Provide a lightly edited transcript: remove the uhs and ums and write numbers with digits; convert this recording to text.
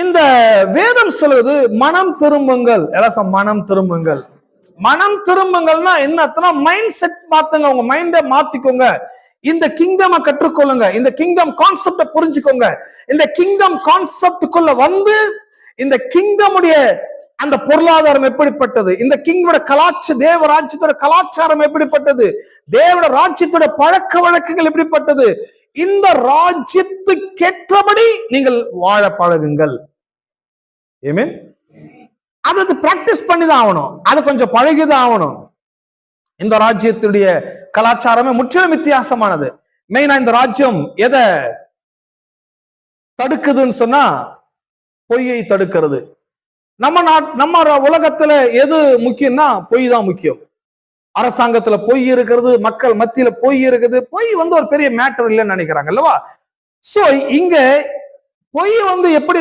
இந்த வேதம் சொல்லுவது மனம் திரும்புங்கள். மனம் திரும்புங்கள். மனம் திரும்புங்கள்னா என்ன அர்த்தம்னா மைண்ட் செட் மாத்துங்க, உங்க மைண்ட மாத்திக்கோங்க. இந்த கிங்டம் கற்றுக்கொள்ளுங்க, இந்த கிங்டம் கான்செப்ட புரிஞ்சுக்கோங்க. இந்த கிங்டம் கான்செப்டுக்குள்ள வந்து இந்த கிங்டமுடைய அந்த பொருளாதாரம் எப்படிப்பட்டது, இந்த கிங்கோட தேவ ராஜ்யத்தோட கலாச்சாரம் எப்படிப்பட்டது, தேவட ராஜ்யத்தோட பழக்க வழக்கங்கள் எப்படிப்பட்டது, இந்த ராஜ்யத்துக்கேற்றபடி நீங்கள் வாழ பழகுங்கள். ஆமென். அது பிராக்டிஸ் பண்ணிதான் ஆகணும், அது கொஞ்சம் பழகிதான் ஆகணும். இந்த ராஜ்யத்துடைய கலாச்சாரமே முற்றிலும் வித்தியாசமானது. மெயினா இந்த ராஜ்யம் எதை தடுக்குதுன்னு சொன்னா பொய்யை தடுக்கிறது. நம்ம உலகத்துல எது முக்கியம்னா பொய் தான் முக்கியம். அரசாங்கத்துல பொய் இருக்கிறது, மக்கள் மத்தியில பொய் இருக்குது. பொய் ஒரு பெரிய மேட்டர் இல்லைன்னு நினைக்கிறாங்க அல்லவா? சோ இங்க பொய் எப்படி